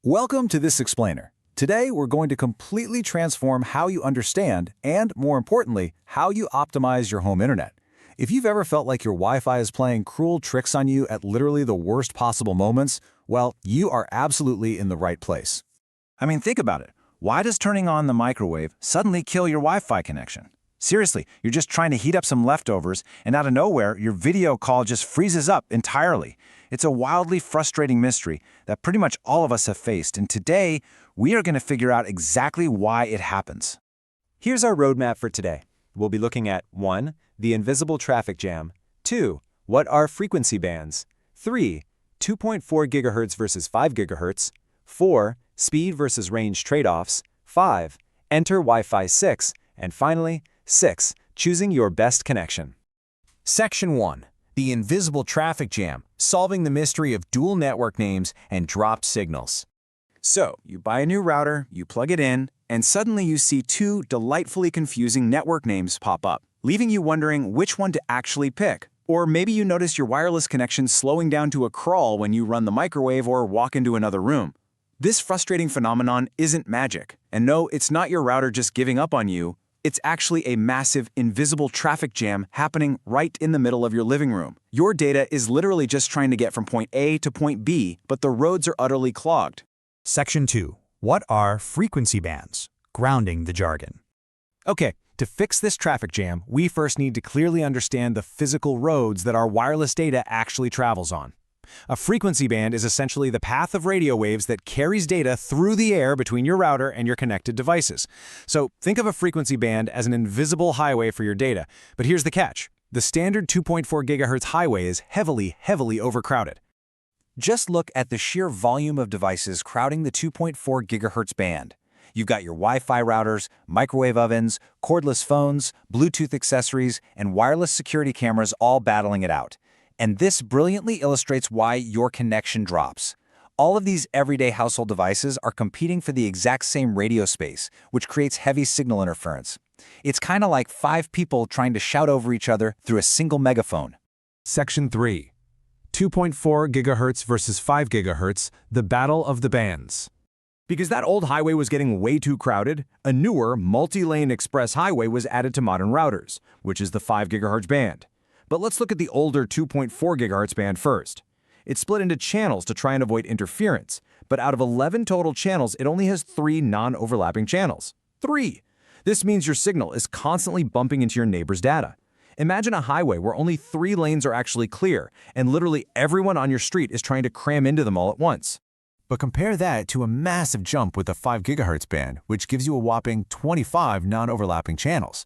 Welcome to this explainer. Today, we're going to completely transform how you understand and, more importantly, how you optimize your home internet. If you've ever felt like your Wi-Fi is playing cruel tricks on you at literally the worst possible moments, well, you are absolutely in the right place. I mean, think about it. Why does turning on the microwave suddenly kill your Wi-Fi connection? Seriously, you're just trying to heat up some leftovers, and out of nowhere, your video call just freezes up entirely. It's a wildly frustrating mystery that pretty much all of us have faced, and today, we are going to figure out exactly why it happens. Here's our roadmap for today. We'll be looking at 1. The invisible traffic jam. 2. What are frequency bands? 3. 2.4 GHz versus 5 GHz. 4. Speed versus range trade-offs. 5. Enter Wi-Fi 6. And finally, 6. Choosing your best connection. Section 1. The invisible traffic jam, solving the mystery of dual network names and dropped signals. So, you buy a new router, you plug it in, and suddenly you see two delightfully confusing network names pop up, leaving you wondering which one to actually pick. Or maybe you notice your wireless connection slowing down to a crawl when you run the microwave or walk into another room. This frustrating phenomenon isn't magic, and no, it's not your router just giving up on you. It's actually a massive, invisible traffic jam happening right in the middle of your living room. Your data is literally just trying to get from point A to point B, but the roads are utterly clogged. Section 2. What are frequency bands? Grounding the jargon. Okay, to fix this traffic jam, we first need to clearly understand the physical roads that our wireless data actually travels on. A frequency band is essentially the path of radio waves that carries data through the air between your router and your connected devices. So think of a frequency band as an invisible highway for your data. But here's the catch. The standard 2.4 GHz highway is heavily overcrowded. Just look at the sheer volume of devices crowding the 2.4 GHz band. You've got your Wi-Fi routers, microwave ovens, cordless phones, Bluetooth accessories, and wireless security cameras all battling it out. And this brilliantly illustrates why your connection drops. All of these everyday household devices are competing for the exact same radio space, which creates heavy signal interference. It's kind of like 5 people trying to shout over each other through a single megaphone. Section 3. 2.4 GHz versus 5 GHz, the battle of the bands. Because that old highway was getting way too crowded, a newer, multi-lane express highway was added to modern routers, which is the 5 GHz band. But let's look at the older 2.4 GHz band first. It's split into channels to try and avoid interference, but out of 11 total channels, it only has 3 non-overlapping channels. 3! This means your signal is constantly bumping into your neighbor's data. Imagine a highway where only 3 lanes are actually clear, and literally everyone on your street is trying to cram into them all at once. But compare that to a massive jump with the 5 GHz band, which gives you a whopping 25 non-overlapping channels.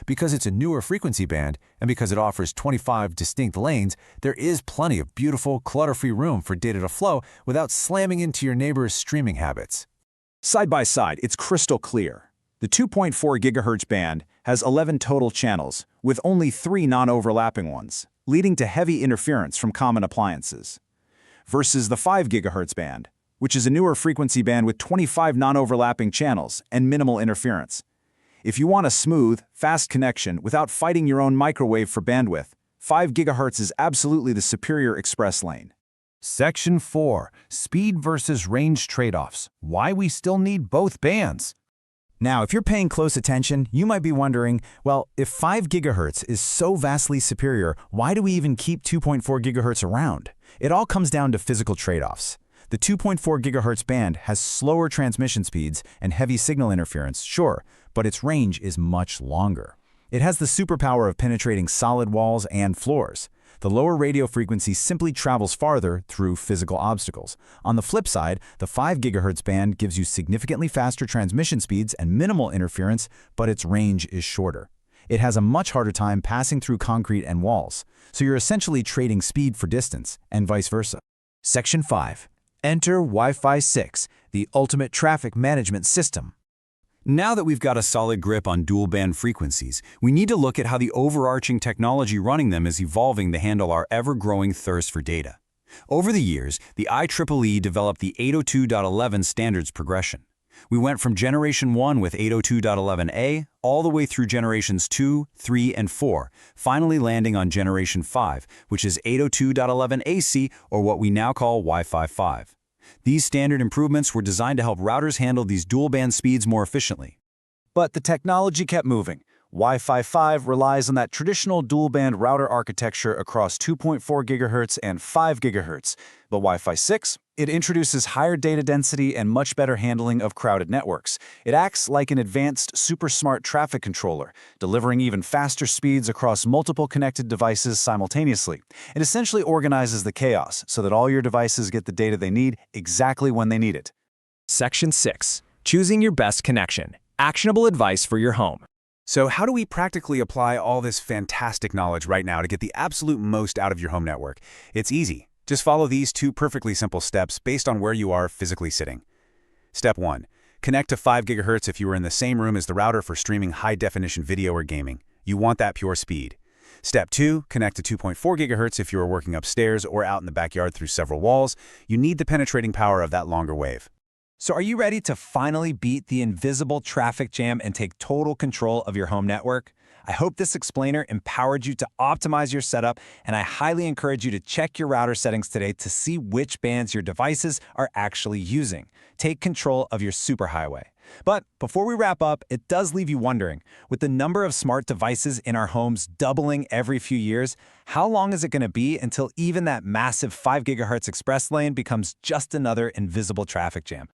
Because it's a newer frequency band, and because it offers 25 distinct lanes, there is plenty of beautiful, clutter-free room for data to flow without slamming into your neighbor's streaming habits. Side by side, it's crystal clear. The 2.4 GHz band has 11 total channels, with only 3 non-overlapping ones, leading to heavy interference from common appliances. Versus the 5 GHz band, which is a newer frequency band with 25 non-overlapping channels and minimal interference. If you want a smooth, fast connection without fighting your own microwave for bandwidth, 5 GHz is absolutely the superior express lane. Section 4. Speed versus range trade-offs. Why we still need both bands. Now, if you're paying close attention, you might be wondering, well, if 5 GHz is so vastly superior, why do we even keep 2.4 GHz around? It all comes down to physical trade-offs. The 2.4 GHz band has slower transmission speeds and heavy signal interference, sure, but its range is much longer. It has the superpower of penetrating solid walls and floors. The lower radio frequency simply travels farther through physical obstacles. On the flip side, the 5 GHz band gives you significantly faster transmission speeds and minimal interference, but its range is shorter. It has a much harder time passing through concrete and walls, so you're essentially trading speed for distance, and vice versa. Section 5. Enter Wi-Fi 6, the ultimate traffic management system. Now that we've got a solid grip on dual-band frequencies, we need to look at how the overarching technology running them is evolving to handle our ever-growing thirst for data. Over the years, the IEEE developed the 802.11 standards progression. We went from Generation 1 with 802.11a all the way through Generations 2, 3, and 4, finally landing on Generation 5, which is 802.11ac, or what we now call Wi-Fi 5. These standard improvements were designed to help routers handle these dual-band speeds more efficiently. But the technology kept moving. Wi-Fi 5 relies on that traditional dual-band router architecture across 2.4 GHz and 5 GHz. But Wi-Fi 6, it introduces higher data density and much better handling of crowded networks. It acts like an advanced, super smart traffic controller, delivering even faster speeds across multiple connected devices simultaneously. It essentially organizes the chaos so that all your devices get the data they need exactly when they need it. Section 6. Choosing your best connection. Actionable advice for your home. So how do we practically apply all this fantastic knowledge right now to get the absolute most out of your home network? It's easy. Just follow these 2 perfectly simple steps based on where you are physically sitting. Step 1. Connect to 5 GHz if you are in the same room as the router for streaming high-definition video or gaming. You want that pure speed. Step 2. Connect to 2.4 GHz if you are working upstairs or out in the backyard through several walls. You need the penetrating power of that longer wave. So are you ready to finally beat the invisible traffic jam and take total control of your home network? I hope this explainer empowered you to optimize your setup, and I highly encourage you to check your router settings today to see which bands your devices are actually using. Take control of your superhighway. But before we wrap up, it does leave you wondering, with the number of smart devices in our homes doubling every few years, how long is it going to be until even that massive 5 GHz express lane becomes just another invisible traffic jam?